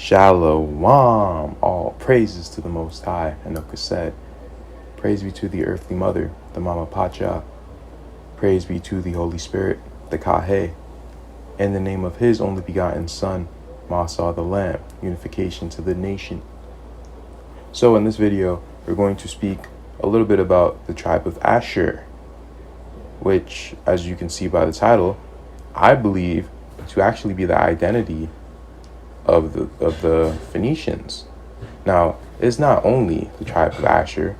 Shalom. All praises to the Most High. Anoka said, praise be to the earthly mother, the Mama Pacha. Praise be to the Holy Spirit, the Kahe. In the name of His only begotten Son, Motsah the Lamb, unification to the nation. So in this video, we're going to speak a little bit about the tribe of Asher, which, as you can see by the title, I believe to actually be the identity of the Phoenicians. Now, it's not only the tribe of Asher,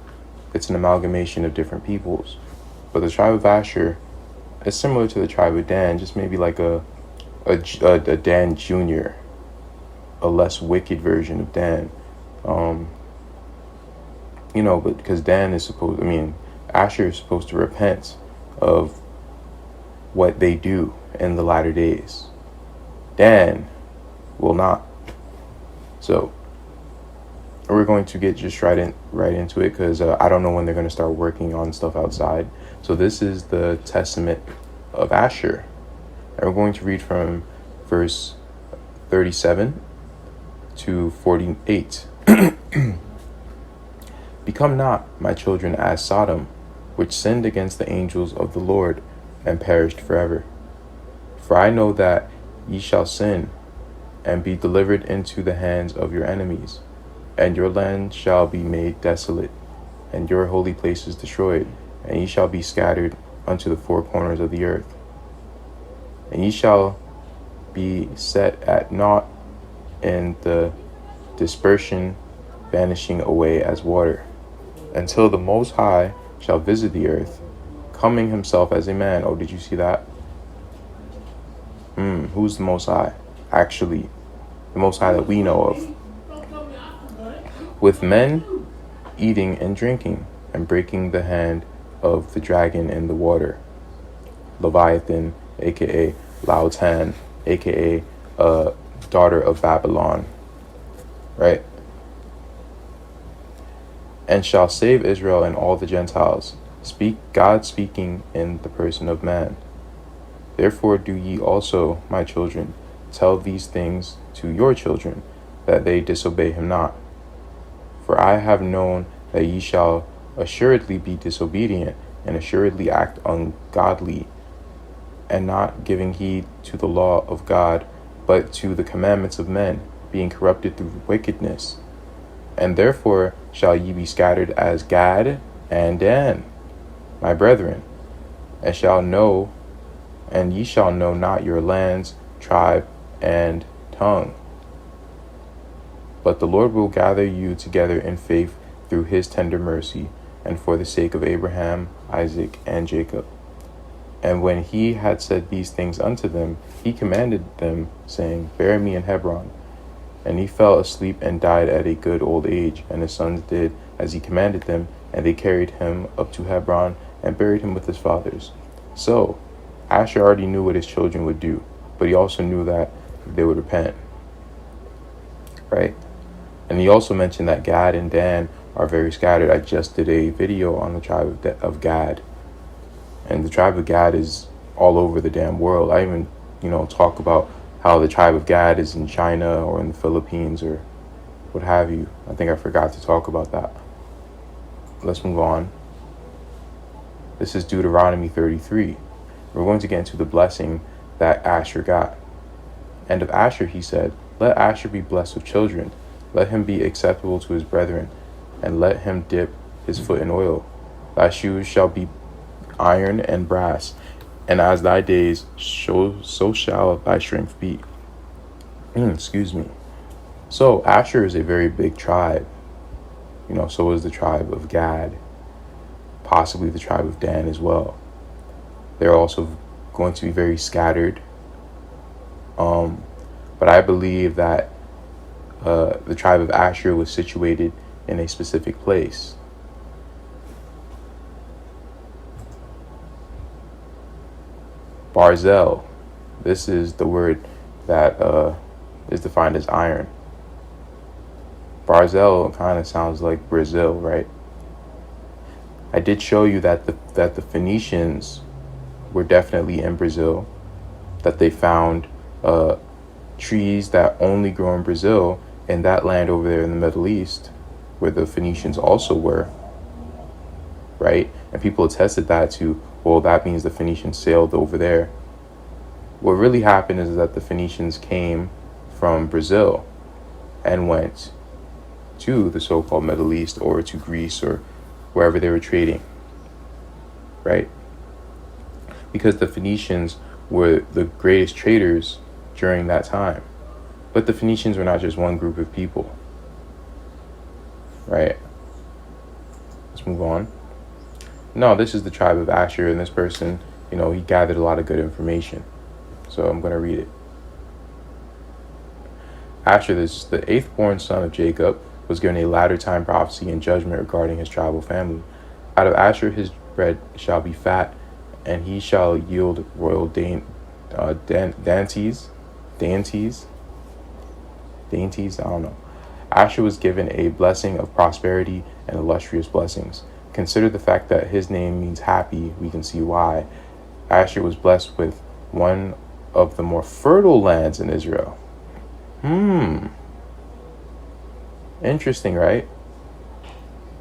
it's an amalgamation of different peoples. But the tribe of Asher is similar to the tribe of Dan, just maybe like a Dan Jr., a less wicked version of Dan. But because Asher is supposed to repent of what they do in the latter days. Dan will not. So we're going to get just right into it, because I don't know when they're going to start working on stuff outside. So this is the Testament of Asher, and we're going to read from verse 37 to 48. Become not, my children, as Sodom, which sinned against the angels of the Lord, and perished forever. For I know that ye shall sin, and be delivered into the hands of your enemies, and your land shall be made desolate, and your holy places destroyed, and ye shall be scattered unto the four corners of the earth. And ye shall be set at naught in the dispersion, vanishing away as water, until the Most High shall visit the earth, coming himself as a man. Oh, did you see that? Who's the Most High? Actually, the Most High that we know of. With men eating and drinking, and breaking the hand of the dragon in the water. Leviathan, aka Lautan, aka daughter of Babylon. Right? And shall save Israel and all the Gentiles. God speaking in the person of man. Therefore do ye also, my children, tell these things to your children, that they disobey him not. For I have known that ye shall assuredly be disobedient, and assuredly act ungodly, and not giving heed to the law of God, but to the commandments of men, being corrupted through wickedness. And therefore shall ye be scattered as Gad and Dan, my brethren, and ye shall know not your lands, tribe, and tongue. But the Lord will gather you together in faith through his tender mercy, and for the sake of Abraham, Isaac, and Jacob. And when he had said these things unto them, he commanded them, saying, Bury me in Hebron. And he fell asleep and died at a good old age, and his sons did as he commanded them, and they carried him up to Hebron, and buried him with his fathers. So Asher already knew what his children would do, but he also knew that they would repent. Right? And he also mentioned that Gad and Dan are very scattered. I just did a video on the tribe of Gad. And the tribe of Gad is all over the damn world. I even, talk about how the tribe of Gad is in China or in the Philippines or what have you. I think I forgot to talk about that. Let's move on. This is Deuteronomy 33. We're going to get into the blessing that Asher got. And of Asher he said, Let Asher be blessed with children. Let him be acceptable to his brethren, and let him dip his foot in oil. Thy shoes shall be iron and brass, and as thy days, so shall thy strength be. Excuse me. So Asher is a very big tribe. So is the tribe of Gad, possibly the tribe of Dan as well. They're also going to be very scattered. But I believe that the tribe of Asher was situated in a specific place. Barzel. This is the word that is defined as iron. Barzel kind of sounds like Brazil, right? I did show you that the Phoenicians were definitely in Brazil, that they found trees that only grow in Brazil in that land over there in the Middle East, where the Phoenicians also were, right? And people attested that to, well, that means the Phoenicians sailed over there. What really happened is that the Phoenicians came from Brazil and went to the so-called Middle East or to Greece or wherever they were trading, right? Because the Phoenicians were the greatest traders during that time. But the Phoenicians were not just one group of people, right? Let's move on. No, this is the tribe of Asher, and this person, he gathered a lot of good information. So I'm going to read it. Asher, this is the eighth born son of Jacob, was given a latter time prophecy and judgment regarding his tribal family. Out of Asher his bread shall be fat, and he shall yield royal dainties, I don't know. Asher was given a blessing of prosperity and illustrious blessings. Consider the fact that his name means happy. We can see why. Asher was blessed with one of the more fertile lands in Israel. Interesting, right?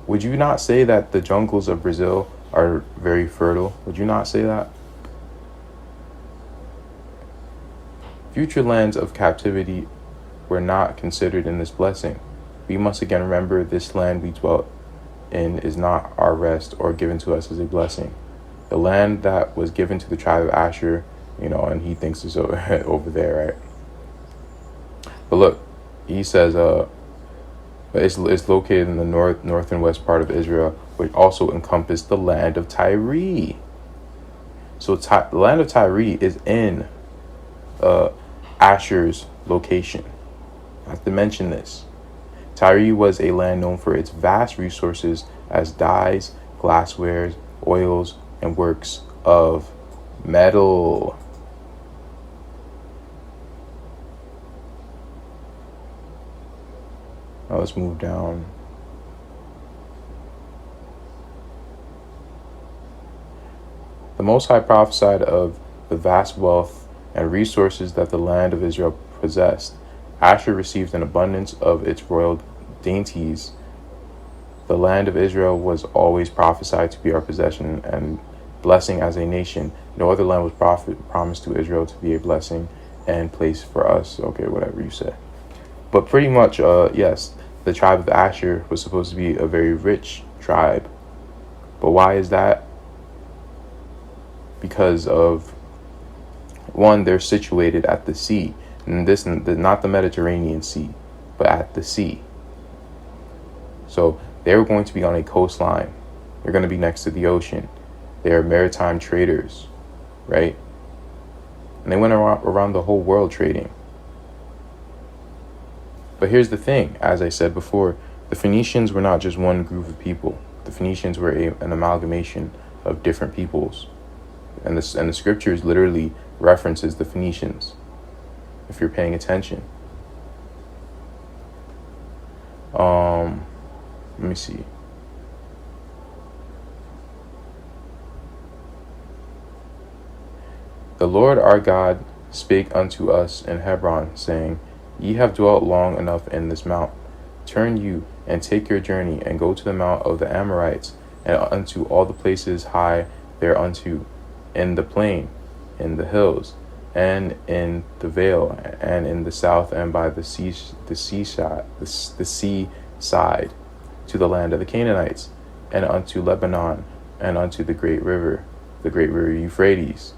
Would you not say that the jungles of Brazil are very fertile? Would you not say that? Future lands of captivity were not considered in this blessing. We must again remember this land we dwelt in is not our rest or given to us as a blessing. The land that was given to the tribe of Asher, and he thinks it's over there, right? But look, he says it's located in the north and west part of Israel, which also encompassed the land of Tyre. So the land of Tyre is in Asher's location. I have to mention this. Tyre was a land known for its vast resources as dyes, glassware, oils, and works of metal. Now let's move down. The Most High prophesied of the vast wealth and resources that the land of Israel possessed. Asher received an abundance of its royal dainties. The land of Israel was always prophesied to be our possession and blessing as a nation. No other land was promised to Israel to be a blessing and place for us. Okay, whatever you say. But pretty much, yes, the tribe of Asher was supposed to be a very rich tribe. But why is that? Because of, one, they're situated at the sea. And this, not the Mediterranean Sea, but at the sea. So they're going to be on a coastline. They're going to be next to the ocean. They are maritime traders, right? And they went around the whole world trading. But here's the thing, as I said before, the Phoenicians were not just one group of people. The Phoenicians were an amalgamation of different peoples. And the scriptures literally references the Phoenicians, if you're paying attention. Let me see. The Lord our God spake unto us in Hebron, saying, Ye have dwelt long enough in this mount. Turn you and take your journey, and go to the mount of the Amorites, and unto all the places high thereunto, in the plain, in the hills, and in the vale, and in the south, and by the seaside, to the land of the Canaanites, and unto Lebanon, and unto the great river Euphrates.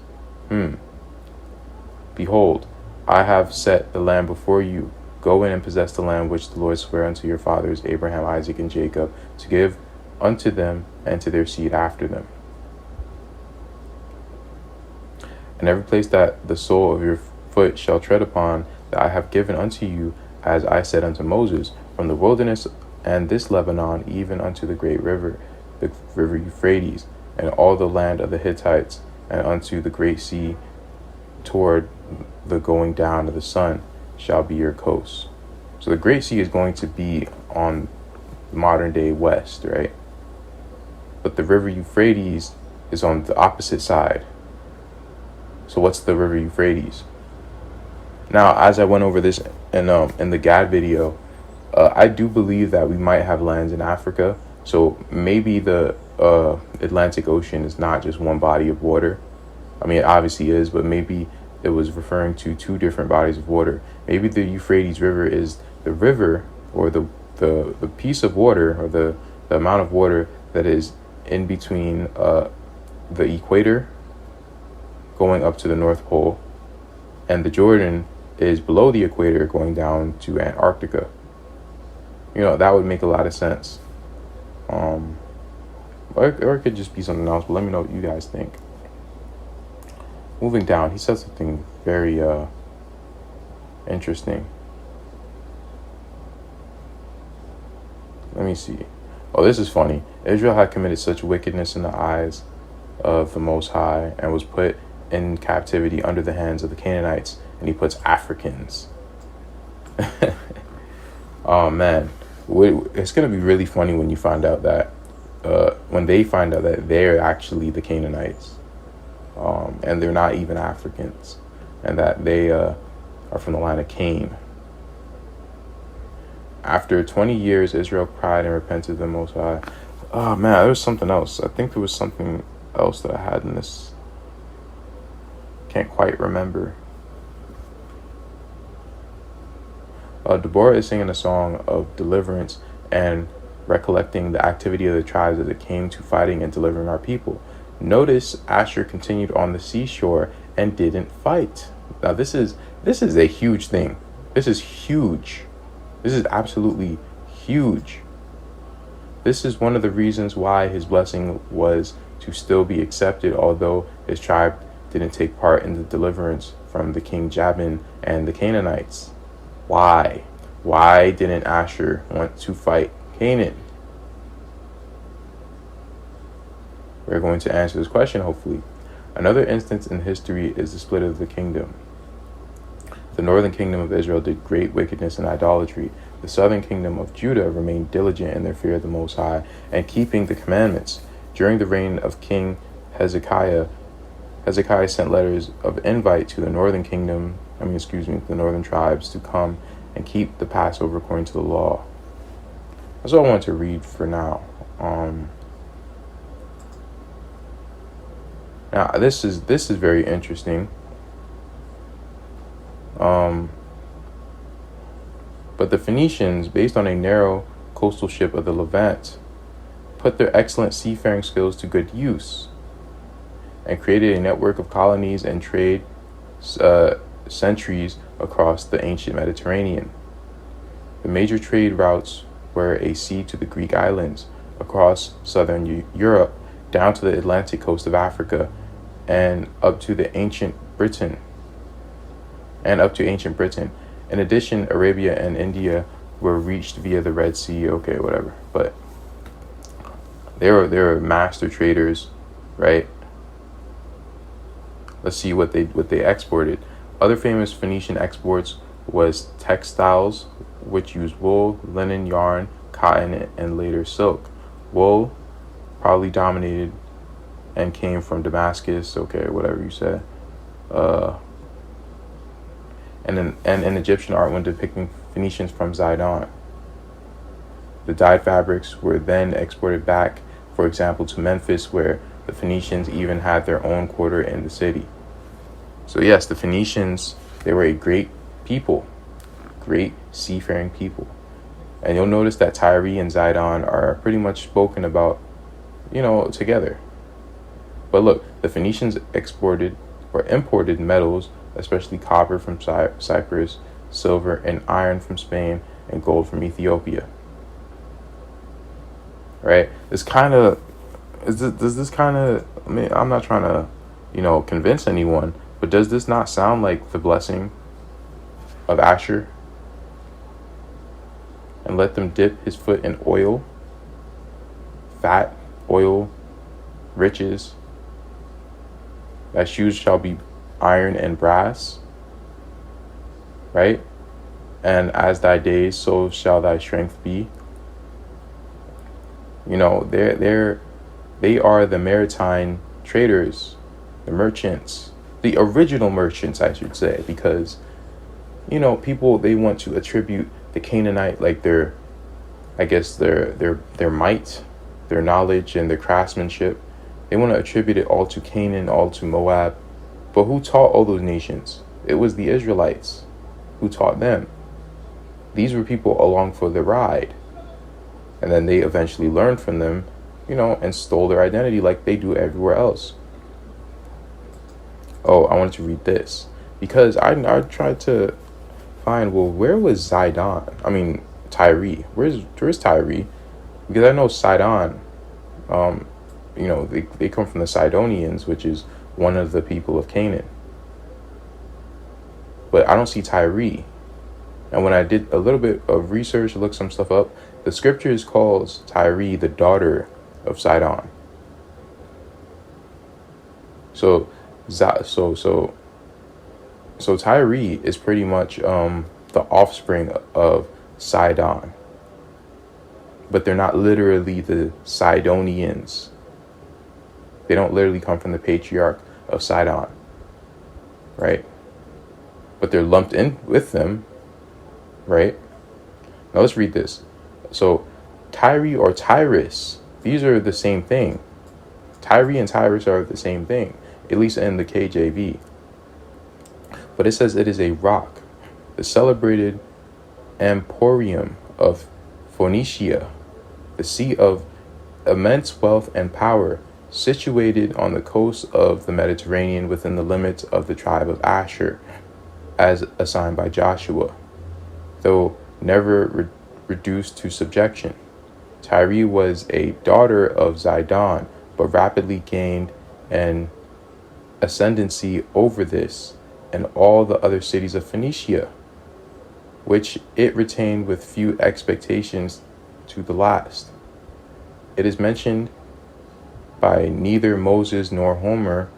Behold, I have set the land before you. Go in and possess the land which the Lord sware unto your fathers, Abraham, Isaac, and Jacob, to give unto them and to their seed after them. And every place that the sole of your foot shall tread upon, that I have given unto you, as I said unto Moses, from the wilderness and this Lebanon, even unto the great river, the river Euphrates, and all the land of the Hittites, and unto the great sea, toward the going down of the sun, shall be your coast. So the great sea is going to be on modern day west, right? But the river Euphrates is on the opposite side. So what's the river Euphrates? Now, as I went over this in the Gad video, I do believe that we might have lands in Africa. So maybe the Atlantic Ocean is not just one body of water. I mean, it obviously is, but maybe it was referring to two different bodies of water. Maybe the Euphrates River is the river, or the piece of water, or the amount of water that is in between the equator going up to the North Pole, and the Jordan is below the equator going down to Antarctica. That would make a lot of sense. Or it could just be something else, but let me know what you guys think. Moving down, he said something very interesting. Let me see. Oh, this is funny. Israel had committed such wickedness in the eyes of the Most High and was put in captivity under the hands of the Canaanites, and he puts Africans. Oh man, it's gonna be really funny when you find out that when they find out that they're actually the Canaanites, and they're not even Africans, and that they are from the line of Cain. After 20 years, Israel cried and repented to the Most High. Oh man, there was something else. I think there was something else that I had in this. Can't quite remember. Deborah is singing a song of deliverance and recollecting the activity of the tribes as it came to fighting and delivering our people. Notice Asher continued on the seashore and didn't fight. Now this is a huge thing. This is huge. This is absolutely huge. This is one of the reasons why his blessing was to still be accepted, although his tribe didn't take part in the deliverance from the king Jabin and the Canaanites. Why? Why didn't Asher want to fight Canaan? We're going to answer this question, hopefully. Another instance in history is the split of the kingdom. The northern kingdom of Israel did great wickedness and idolatry. The southern kingdom of Judah remained diligent in their fear of the Most High and keeping the commandments. During the reign of King Hezekiah sent letters of invite to the the northern tribes to come and keep the Passover according to the law. That's all I want to read for now. Now this is very interesting. But the Phoenicians, based on a narrow coastal ship of the Levant, put their excellent seafaring skills to good use and created a network of colonies and trade centuries across the ancient Mediterranean. The major trade routes were a sea to the Greek islands, across southern Europe, down to the Atlantic coast of Africa, and up to ancient Britain. In addition, Arabia and India were reached via the Red Sea. Okay, whatever. But they were master traders, right? Let's see what they exported. Other famous Phoenician exports was textiles, which used wool, linen, yarn, cotton, and later silk. Wool probably dominated and came from Damascus. Okay, whatever you said. And an Egyptian art when depicting Phoenicians from Zidon. The dyed fabrics were then exported back, for example, to Memphis, where the Phoenicians even had their own quarter in the city. So yes, the Phoenicians, they were a great people, great seafaring people. And you'll notice that Tyre and Zidon are pretty much spoken about, together. But look, the Phoenicians exported or imported metals, especially copper from Cyprus, silver and iron from Spain, and gold from Ethiopia. Right? Does this kind of, I mean, I'm not trying to, convince anyone, but does this not sound like the blessing of Asher? And let them dip his foot in oil, fat, oil, riches. Thy shoes shall be iron and brass, right? And as thy days, so shall thy strength be. They are the maritime traders, the merchants, the original merchants, I should say, because, people, they want to attribute the Canaanite, like their, I guess their might, their knowledge, and their craftsmanship. They want to attribute it all to Canaan, all to Moab. But who taught all those nations? It was the Israelites who taught them. These were people along for the ride. And then they eventually learned from them, and stole their identity like they do everywhere else. Oh, I wanted to read this because I tried to find, well, where was Zidon? I mean, Tyre. Where's Tyre? Because I know Sidon, they come from the Sidonians, which is one of the people of Canaan. But I don't see Tyre. And when I did a little bit of research, looked some stuff up, the scriptures calls Tyre the daughter of Sidon. So Tyre is pretty much the offspring of Sidon. But they're not literally the Sidonians. They don't literally come from the patriarch of Sidon, right? But they're lumped in with them, right? Now let's read this. So Tyre or Tyrus, these are the same thing. Tyre and Tyrus are the same thing, at least in the KJV. But it says it is a rock, the celebrated emporium of Phoenicia, the seat of immense wealth and power, situated on the coast of the Mediterranean within the limits of the tribe of Asher, as assigned by Joshua, though never reduced to subjection. Tyre was a daughter of Zidon, but rapidly gained an ascendancy over this and all the other cities of Phoenicia, which it retained with few expectations to the last. It is mentioned by neither Moses nor Homer,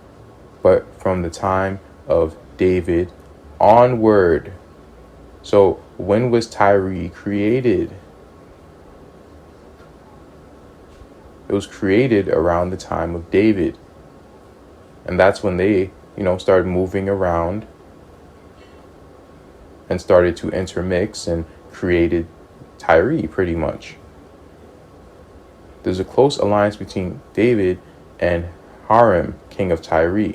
but from the time of David onward. So when was Tyre created? It was created around the time of David. And that's when they, started moving around and started to intermix and created Tyre pretty much. There's a close alliance between David and Hiram, king of Tyre,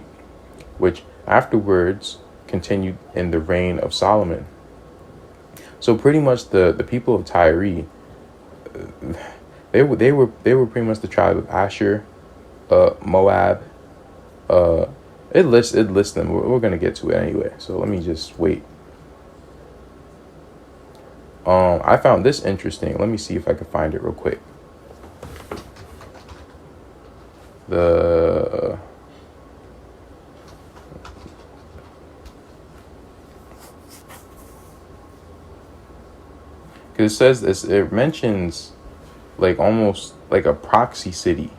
which afterwards continued in the reign of Solomon. So pretty much the people of Tyre, they were pretty much the tribe of Asher, Moab. It lists them. We're gonna get to it anyway. So let me just wait. I found this interesting. Let me see if I can find it real quick. Because it says this, it mentions like almost like a proxy city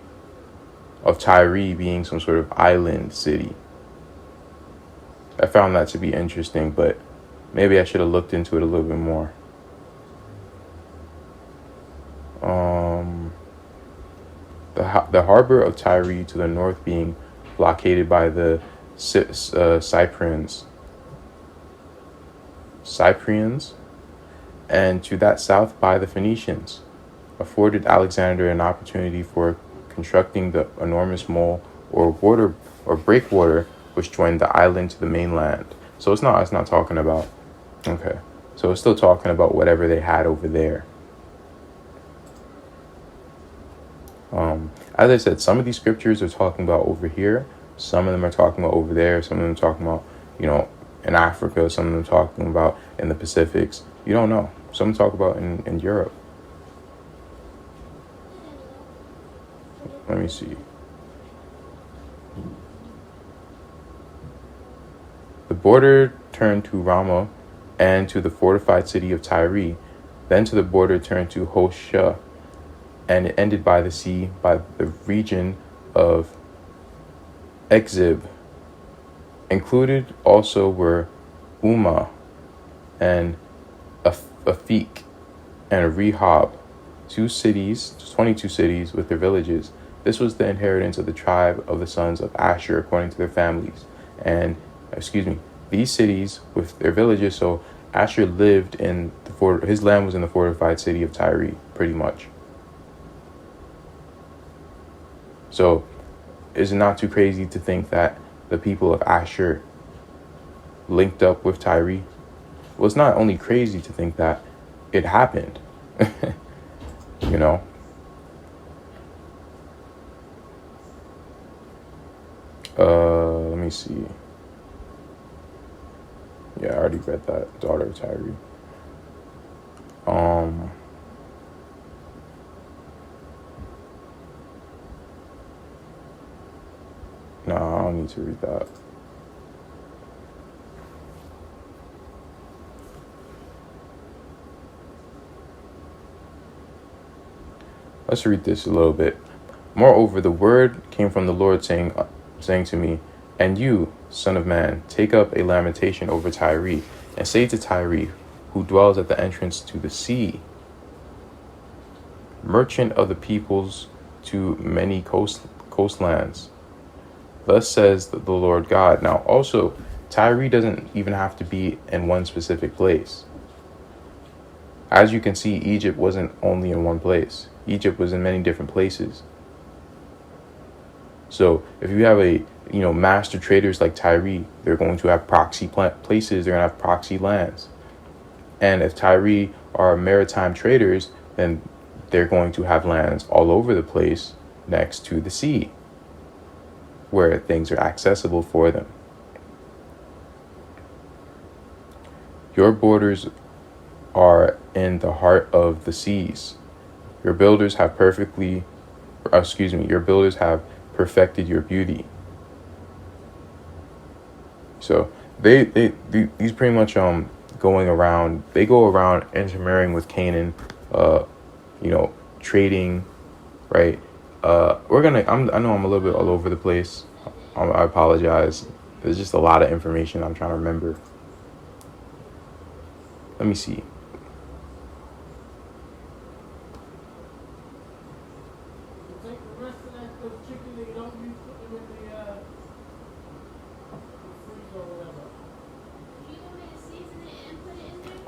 of Tyre being some sort of island city. I found that to be interesting, but maybe I should have looked into it a little bit more. The harbor of Tyre to the north being blockaded by the Cyprians, and to that south by the Phoenicians, afforded Alexander an opportunity for constructing the enormous mole or breakwater which joined the island to the mainland. So it's not talking about, okay. So it's still talking about whatever they had over there. As I said, some of these scriptures are talking about over here. Some of them are talking about over there. Some of them are talking about, in Africa. Some of them are talking about in the Pacifics. You don't know. Some talk about in Europe. Let me see. The border turned to Ramah and to the fortified city of Tyre. Then to the border turned to Hoshea, and it ended by the sea, by the region of Exib. Included also were Umah and Afik and Rehob, 22 cities with their villages. This was the inheritance of the tribe of the sons of Asher according to their families. These cities with their villages. So Asher lived in his land was in the fortified city of Tyre, pretty much. So is it not too crazy to think that the people of Asher linked up with Tyre? Well, it's not only crazy to think that, it happened. You know? Let me see. Yeah, I already read that. Daughter of Tyre. No, I don't need to read that. Let's read this a little bit. Moreover, the word came from the Lord saying to me, and you, son of man, take up a lamentation over Tyre, and say to Tyre, who dwells at the entrance to the sea, merchant of the peoples to many coastlands. Thus says the Lord God. Now, also, Tyre doesn't even have to be in one specific place. As you can see, Egypt wasn't only in one place. Egypt was in many different places. So if you have master traders like Tyre, they're going to have proxy places. They're going to have proxy lands. And if Tyre are maritime traders, then they're going to have lands all over the place next to the sea, where things are accessible for them. Your borders are in the heart of the seas. Your builders have perfected your beauty. So these pretty much go around intermarrying with Canaan, trading, right? I know I'm a little bit all over the place. I apologize. There's just a lot of information I'm trying to remember. Let me see.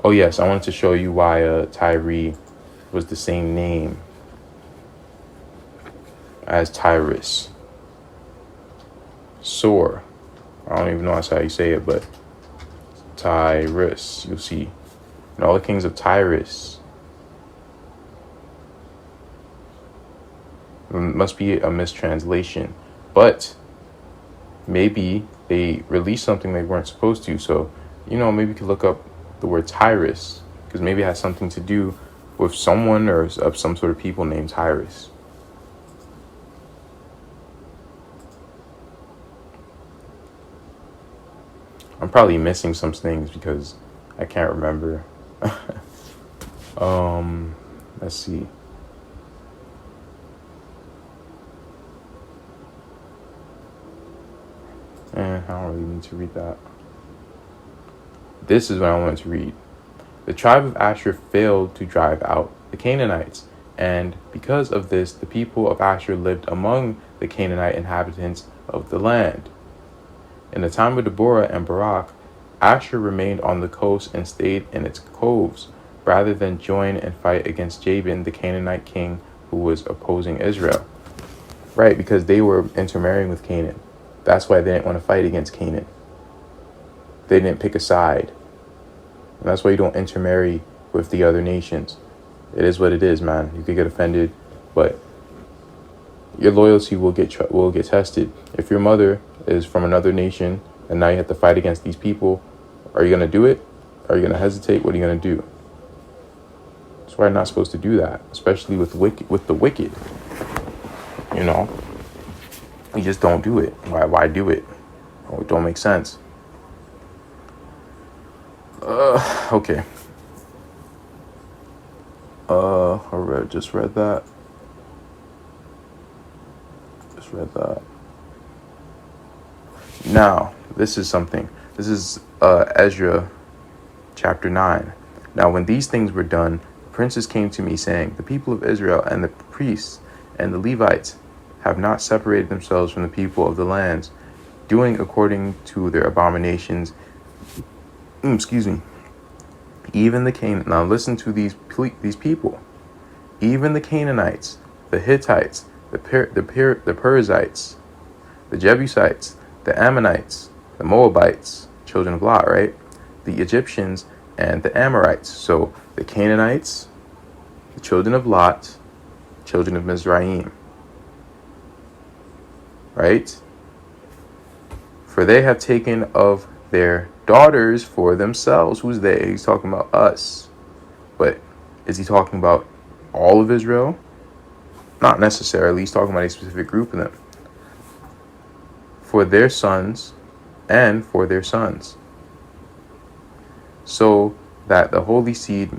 Oh yes, I wanted to show you why Tyre was the same name as Tyrus. Sore. I don't even know that's how you say it, but Tyrus, you'll see. And all the kings of Tyrus. It must be a mistranslation. But maybe they released something they weren't supposed to. So, maybe you could look up the word Tyrus, because maybe it has something to do with someone or of some sort of people named Tyrus. I'm probably missing some things because I can't remember. Let's see. I don't really need to read that. This is what I wanted to read. The tribe of Asher failed to drive out the Canaanites, and because of this, the people of Asher lived among the Canaanite inhabitants of the land. In the time of Deborah and Barak, Asher remained on the coast and stayed in its coves, rather than join and fight against Jabin, the Canaanite king who was opposing Israel. Right, because they were intermarrying with Canaan. That's why they didn't want to fight against Canaan. They didn't pick a side. And that's why you don't intermarry with the other nations. It is what it is, man. You could get offended, but your loyalty will get tested. If your mother is from another nation and now you have to fight against these people, are you going to do it? Are you going to hesitate? What are you going to do? That's why you're not supposed to do that, especially with the wicked. You just don't do it. Why do it? Oh, it don't make sense. Okay. I just read that. Now, this is something. This is Ezra chapter 9. Now, when these things were done, the princes came to me saying, the people of Israel and the priests and the Levites have not separated themselves from the people of the lands, doing according to their abominations. Even the now listen to these people. Even the Canaanites, the Hittites, the Perizzites, the Jebusites, the Ammonites, the Moabites, children of Lot, right? The Egyptians and the Amorites. So the Canaanites, the children of Lot, children of Mizraim, right? For they have taken of their daughters for themselves. Who's they? He's talking about us. But is he talking about all of Israel? Not necessarily. He's talking about a specific group of them. For their sons and for their sons. So that the holy seed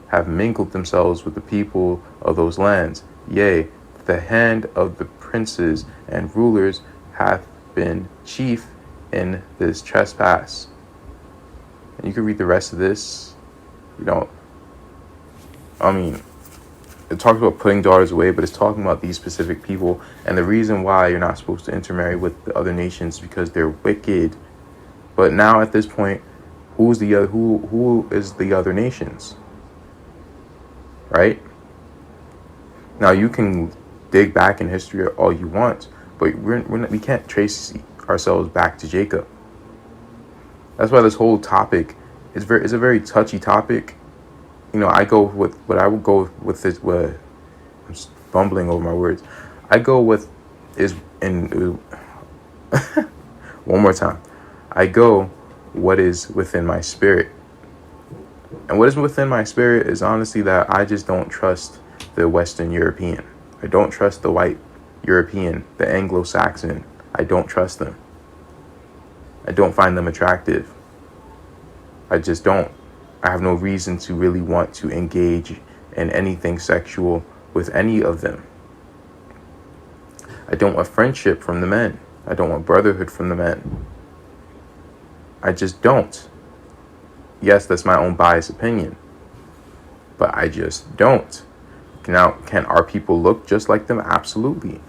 have mingled themselves with the people of those lands. Yea, the hand of the princes and rulers hath been chief in this trespass. And you can read the rest of this. It talks about putting daughters away, but it's talking about these specific people. And the reason why you're not supposed to intermarry with the other nations is because they're wicked. But now at this point, who is the other nations? Right? Now you can dig back in history all you want, but we can't trace ourselves back to Jacob. That's why this whole topic is a very touchy topic. I go with what I would go with this. What I'm bumbling over my words. I go with is in one more time. I go what is within my spirit, and what is within my spirit is honestly that I just don't trust the Western European. I don't trust the white European, the Anglo-Saxon. I don't trust them. I don't find them attractive. I just don't. I have no reason to really want to engage in anything sexual with any of them. I don't want friendship from the men. I don't want brotherhood from the men. I just don't. Yes, that's my own biased opinion. But I just don't. Now, can our people look just like them? Absolutely.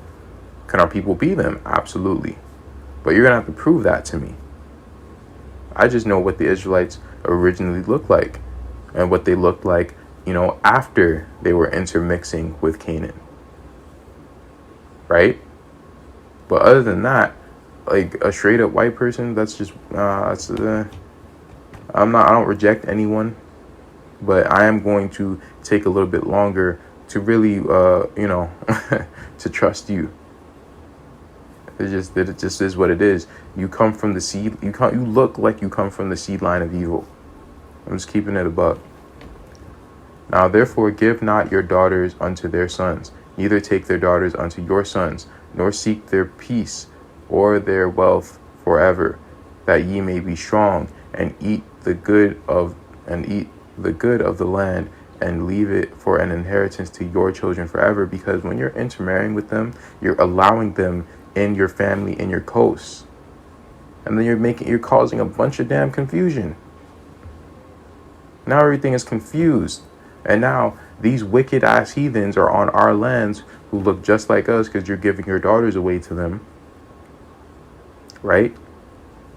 Can our people be them? Absolutely. But you're going to have to prove that to me. I just know what the Israelites originally looked like and what they looked like, after they were intermixing with Canaan. Right? But other than that, like a straight up white person, that's just, I don't reject anyone, but I am going to take a little bit longer to really, to trust you. It just is what it is. You come from the seed. You look like you come from the seed line of evil. I'm just keeping it above. Now, therefore, give not your daughters unto their sons, neither take their daughters unto your sons, nor seek their peace or their wealth forever, that ye may be strong and eat the good of the land, and leave it for an inheritance to your children forever. Because when you're intermarrying with them, you're allowing them in your family, in your coast. And then you're causing a bunch of damn confusion. Now everything is confused. And now these wicked ass heathens are on our lands who look just like us because you're giving your daughters away to them. Right?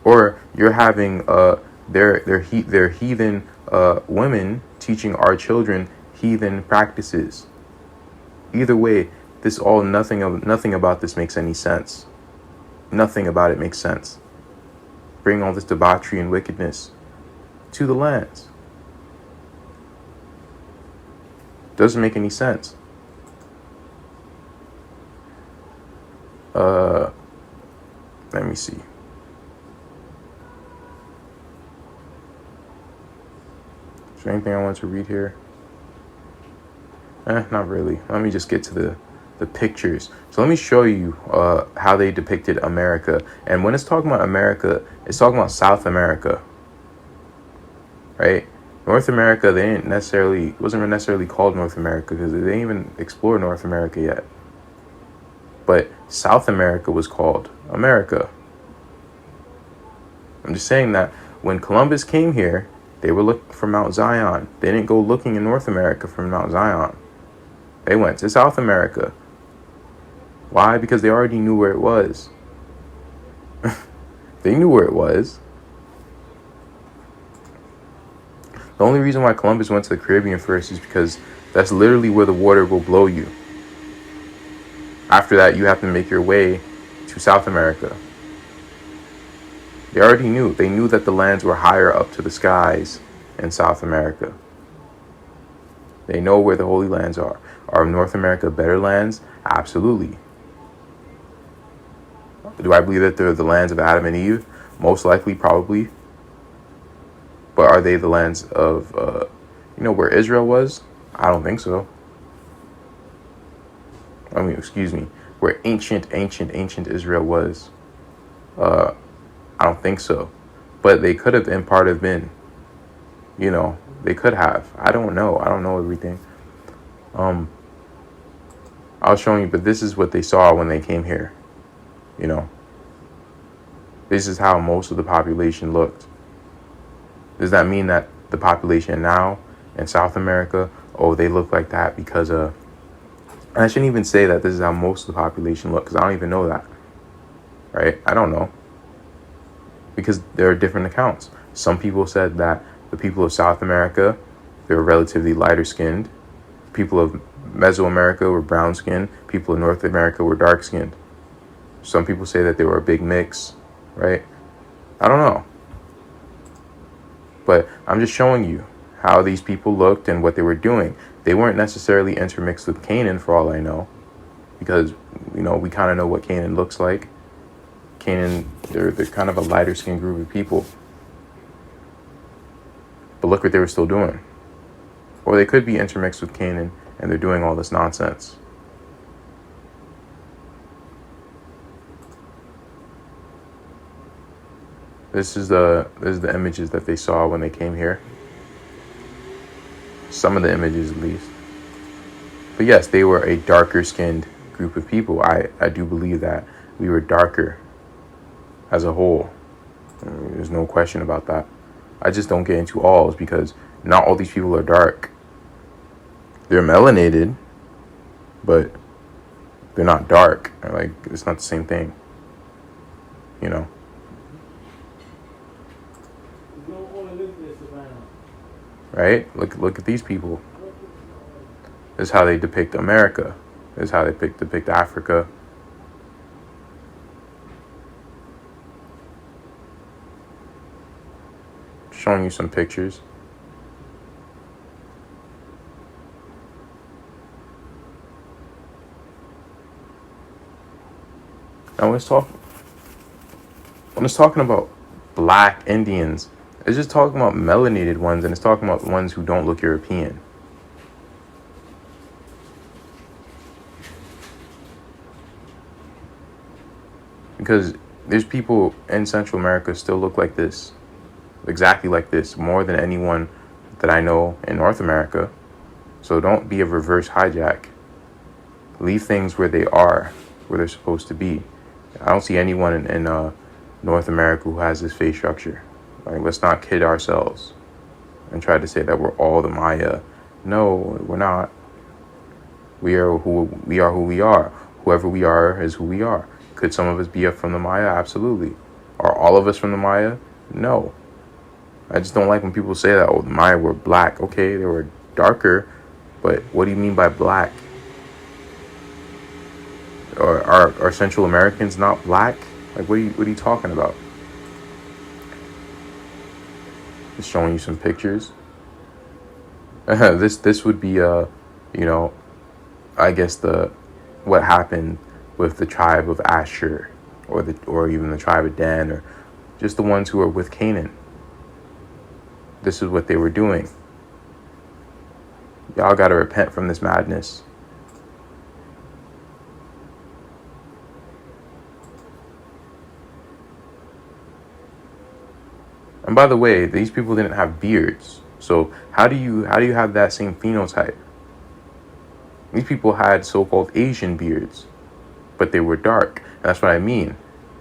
Or you're having their heathen women teaching our children heathen practices. Either way, nothing about this makes any sense. Nothing about it makes sense. Bring all this debauchery and wickedness to the lands. Doesn't make any sense. Let me see. Is there anything I want to read here? Not really. Let me just get to the pictures. So let me show you how they depicted America. And when it's talking about America, it's talking about South America. Right? North America, wasn't necessarily called North America because they didn't even explore North America yet. But South America was called America. I'm just saying that when Columbus came here, they were looking for Mount Zion. They didn't go looking in North America for Mount Zion. They went to South America. Why? Because they already knew where it was. They knew where it was. The only reason why Columbus went to the Caribbean first is because that's literally where the water will blow you. After that, you have to make your way to South America. They already knew. They knew that the lands were higher up to the skies in South America. They know where the Holy Lands are. Are North America better lands? Absolutely. Do I believe that they're the lands of Adam and Eve? Most likely, probably. But are they the lands of, where Israel was? I don't think so. Where ancient Israel was. I don't think so. But they could have in part have been. They could have. I don't know. I don't know everything. I was showing you, but this is what they saw when they came here. This is how most of the population looked. Does that mean that the population now in South America, they look like that because and I shouldn't even say that this is how most of the population look, because I don't even know that. Right? I don't know. Because there are different accounts. Some people said that the people of South America, they were relatively lighter skinned. People of Mesoamerica were brown skinned. People of North America were dark skinned. Some people say that they were a big mix, right? I don't know. But I'm just showing you how these people looked and what they were doing. They weren't necessarily intermixed with Canaan, for all I know, because, we kind of know what Canaan looks like. Canaan, they're kind of a lighter skinned group of people. But look what they were still doing. Or they could be intermixed with Canaan and they're doing all this nonsense. This is the images that they saw when they came here. Some of the images, at least. But yes, they were a darker skinned group of people. I do believe that we were darker as a whole. There's no question about that. I just don't get into alls because not all these people are dark. They're melanated, but they're not dark. Like, it's not the same thing. Right? Look at these people. This is how they depict America. This is how they depict Africa. Showing you some pictures. Now when it's talking about black Indians, it's just talking about melanated ones, and it's talking about the ones who don't look European. Because there's people in Central America still look like this. Exactly like this. More than anyone that I know in North America. So don't be a reverse hijack. Leave things where they are, where they're supposed to be. I don't see anyone in North America who has this face structure. Like, let's not kid ourselves and try to say that we're all the Maya. No, we're not. We are who we are. Whoever we are is who we are. Could some of us be up from the Maya? Absolutely. Are all of us from the Maya? No. I just don't like when people say that, the Maya were black. Okay, they were darker, but what do you mean by black? Or are Central Americans not black? Like, what are you talking about? Just showing you some pictures. This would be I guess what happened with the tribe of Asher, or even the tribe of Dan, or just the ones who are with Canaan. This is what they were doing. Y'all gotta repent from this madness. And by the way, these people didn't have beards. So how do you have that same phenotype? These people had so-called Asian beards, but they were dark. And that's what I mean.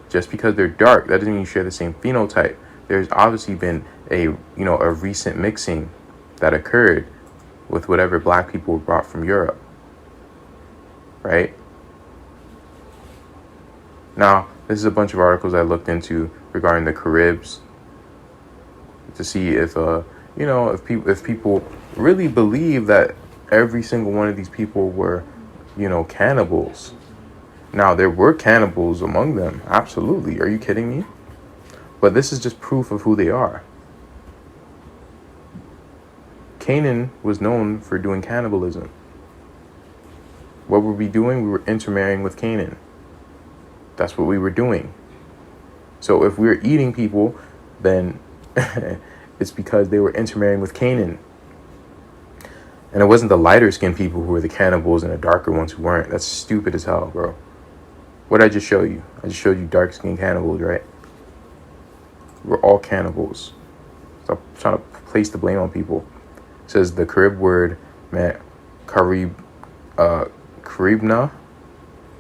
Just because they're dark, that doesn't mean you share the same phenotype. There's obviously been a recent mixing that occurred with whatever black people were brought from Europe. Right? Now, this is a bunch of articles I looked into regarding the Caribs, to see if if people really believe that every single one of these people were, cannibals. Now, there were cannibals among them. Absolutely. Are you kidding me? But this is just proof of who they are. Canaan was known for doing cannibalism. What were we doing? We were intermarrying with Canaan. That's what we were doing. So if we're eating people, then it's because they were intermarrying with Canaan. And it wasn't the lighter skinned people who were the cannibals and the darker ones who weren't. That's stupid as hell, bro. What did I just show you? I just showed you dark skinned cannibals, right? We're all cannibals. Stop trying to place the blame on people. It says the Carib word meant Caribna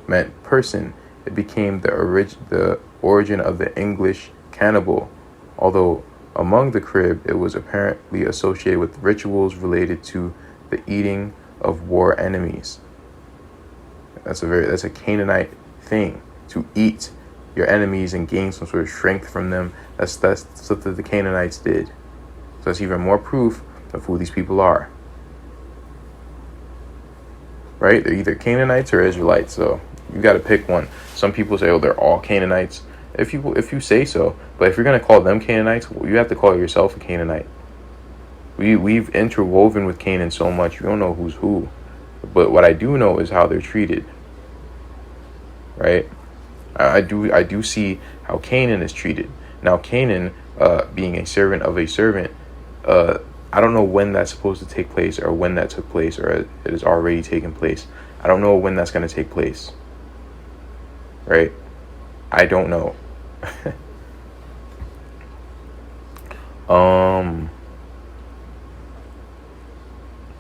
meant person. It became the origin of the English cannibal, although among the Carib it was apparently associated with rituals related to the eating of war enemies. That's a Canaanite thing, to eat your enemies and gain some sort of strength from them. That's something the Canaanites did. So that's even more proof of who these people are. Right? They're either Canaanites or Israelites, so you got to pick one. Some people say, oh, they're all Canaanites. If you say so, but if you're going to call them Canaanites, well, you have to call yourself a Canaanite. We've interwoven with Canaan so much, you don't know who's who. But what I do know is how they're treated. Right? I do see how Canaan is treated. Now, Canaan, being a servant of a servant, I don't know when that's supposed to take place, or when that took place, or it has already taken place. I don't know when that's going to take place. Right? I don't know.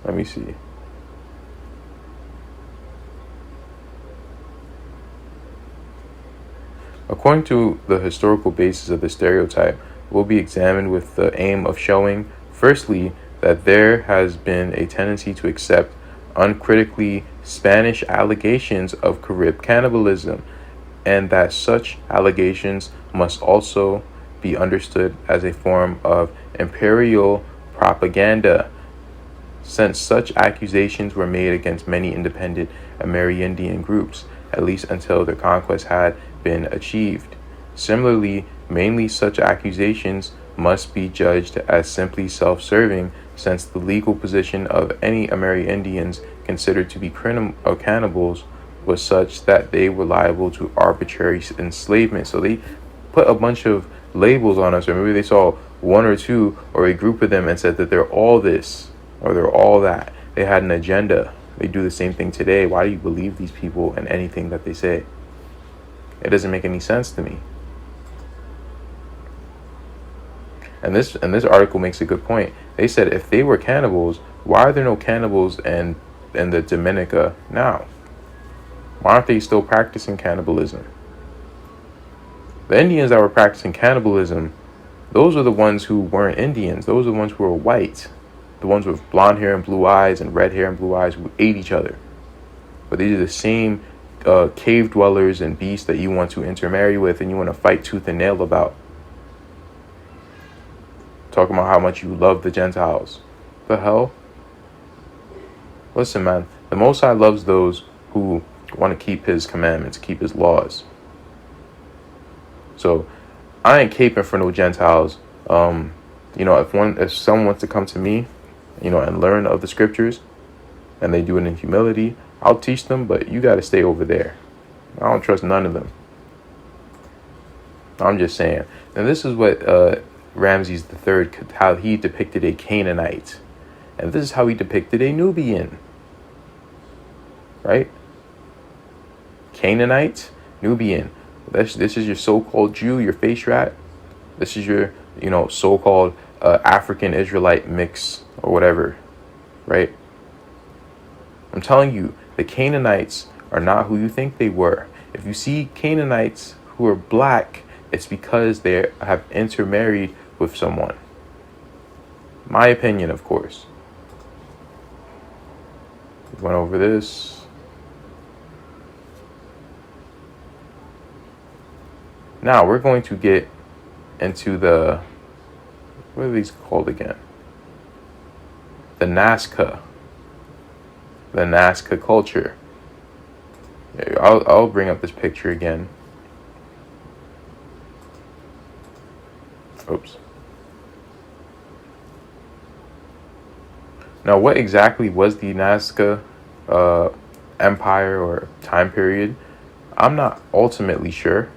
Let me see. According to the historical basis of the stereotype, will be examined with the aim of showing, firstly, that there has been a tendency to accept uncritically Spanish allegations of Carib cannibalism, and that such allegations must also be understood as a form of imperial propaganda, since such accusations were made against many independent Amerindian groups, at least until their conquest had been achieved. Similarly, mainly such accusations must be judged as simply self-serving, since the legal position of any Amerindians considered to be cannibals was such that they were liable to arbitrary enslavement. So they put a bunch of labels on us, or maybe they saw one or two or a group of them and said that they're all this or they're all that. They had an agenda. They do the same thing today. Why do you believe these people and anything that they say? It doesn't make any sense to me. And this article makes a good point. They said if they were cannibals, why are there no cannibals in the Dominica now? Why aren't they still practicing cannibalism? The Indians that were practicing cannibalism, those are the ones who weren't Indians. Those are the ones who were white. The ones with blonde hair and blue eyes and red hair and blue eyes who ate each other. But these are the same cave dwellers and beasts that you want to intermarry with and you want to fight tooth and nail about. Talking about how much you love the Gentiles. The hell? Listen, man. The Most High loves those who want to keep his commandments, keep his laws. So I ain't caping for no Gentiles. If someone wants to come to me, and learn of the scriptures, and they do it in humility, I'll teach them, but you got to stay over there. I don't trust none of them. I'm just saying. And this is what Ramses III, how he depicted a Canaanite. And this is how he depicted a Nubian. Right? Canaanite, Nubian. This is your so-called Jew, your face rat. This is your, so-called African Israelite mix or whatever. Right? I'm telling you, the Canaanites are not who you think they were. If you see Canaanites who are black, it's because they have intermarried with someone. My opinion, of course. We went over this. Now we're going to get into what are these called again? the Nazca. The Nazca culture. I'll bring up this picture again. Oops. Now, what exactly was the Nazca empire or time period? I'm not ultimately sure.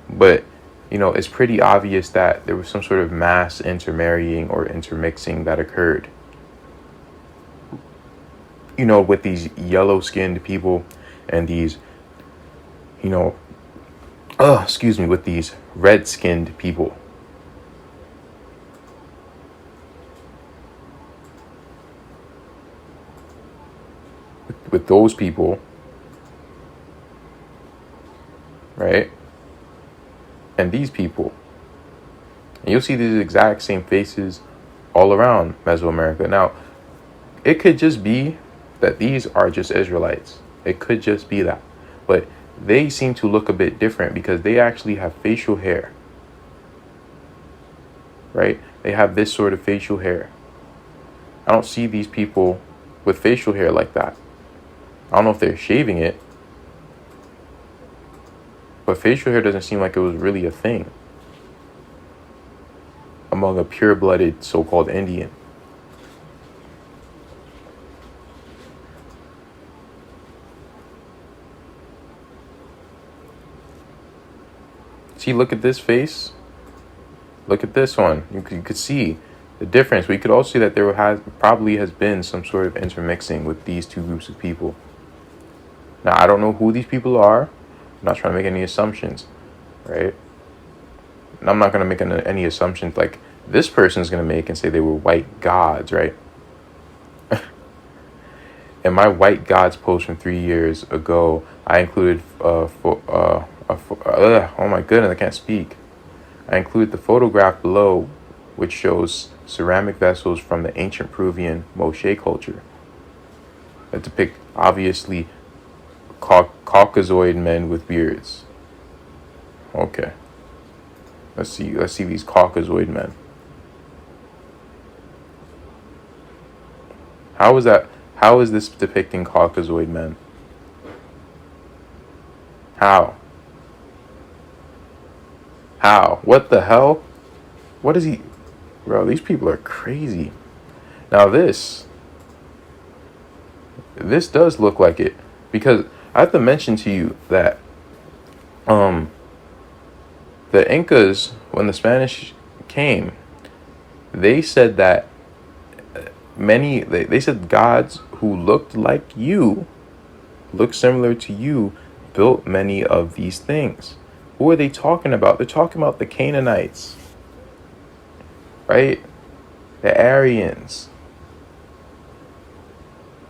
But, it's pretty obvious that there was some sort of mass intermarrying or intermixing that occurred. With these yellow-skinned people and these, with these red-skinned people. With those people, right? And these people. And you'll see these exact same faces all around Mesoamerica. Now, it could just be that these are just Israelites. It could just be that. But they seem to look a bit different because they actually have facial hair. Right? They have this sort of facial hair. I don't see these people with facial hair like that. I don't know if they're shaving it. But facial hair doesn't seem like it was really a thing among a pure-blooded so-called Indian. See, look at this face. Look at this one. You could see the difference. We could also see that there probably has been some sort of intermixing with these two groups of people. Now, I don't know who these people are. I'm not trying to make any assumptions, right? And I'm not going to make any assumptions like this person's going to make and say they were white gods, right? In my white gods post from 3 years ago, I included, oh my goodness, I can't speak. I included the photograph below, which shows ceramic vessels from the ancient Peruvian Moshe culture that depict obviously Caucasoid men with beards. Okay. Let's see these Caucasoid men. How is this depicting Caucasoid men? How? What the hell? What is he? Bro, these people are crazy. Now this does look like it, because I have to mention to you that the Incas, when the Spanish came, they said that they said gods who looked like you, looked similar to you, built many of these things. Who are they talking about? They're talking about the Canaanites, right? The Aryans.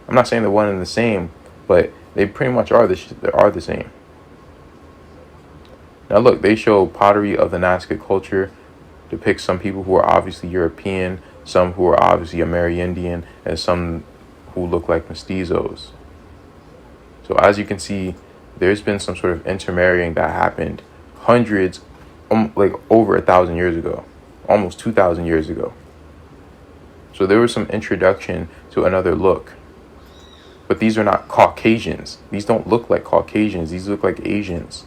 I'm not saying they're one and the same, but they pretty much are the same. Now look, they show pottery of the Nazca culture, depicts some people who are obviously European, some who are obviously Amerindian, and some who look like mestizos. So as you can see, there's been some sort of intermarrying that happened hundreds, like over 1,000 years ago, almost 2,000 years ago. So there was some introduction to another look. But these are not Caucasians. These don't look like Caucasians. These look like Asians.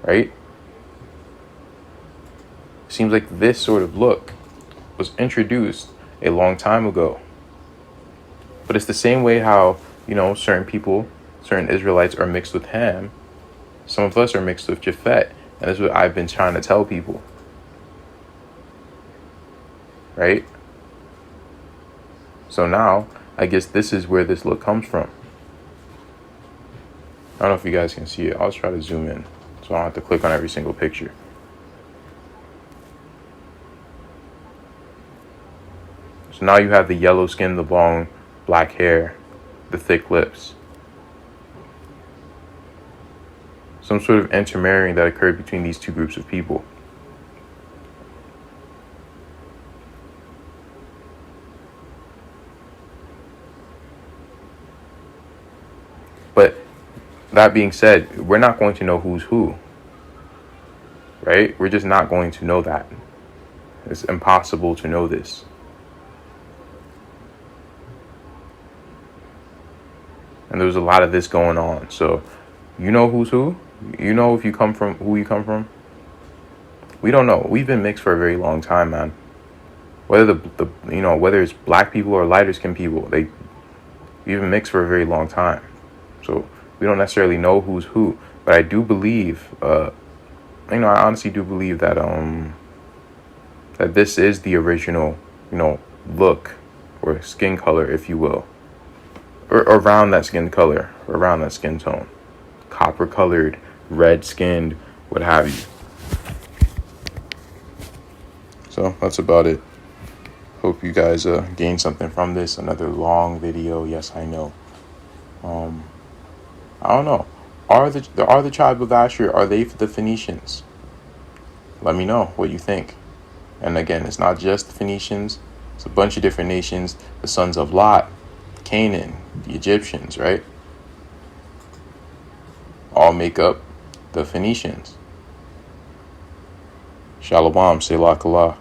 Right? Seems like this sort of look was introduced a long time ago. But it's the same way how, certain people, certain Israelites are mixed with Ham. Some of us are mixed with Japhet. And that's what I've been trying to tell people. Right? So now, I guess this is where this look comes from. I don't know if you guys can see it. I'll try to zoom in so I don't have to click on every single picture. So now you have the yellow skin, the long black hair, the thick lips. Some sort of intermarrying that occurred between these two groups of people. But that being said, we're not going to know who's who, right? We're just not going to know that. It's impossible to know this. And there's a lot of this going on. So you know who's who? You know if you come from who you come from? We don't know. We've been mixed for a very long time, man. Whether whether it's black people or lighter skinned people, we've been mixed for a very long time. So we don't necessarily know who's who. But I do believe, I honestly do believe that that this is the original, look or skin color, if you will. Or around that skin color, around that skin tone. Copper colored, red skinned, what have you. So that's about it. Hope you guys gain something from this. Another long video. Yes, I know. I don't know. Are the tribe of Asher, are they the Phoenicians? Let me know what you think. And again, it's not just the Phoenicians. It's a bunch of different nations. The sons of Lot, Canaan, the Egyptians, right? All make up the Phoenicians. Shalom, Selah Kalah.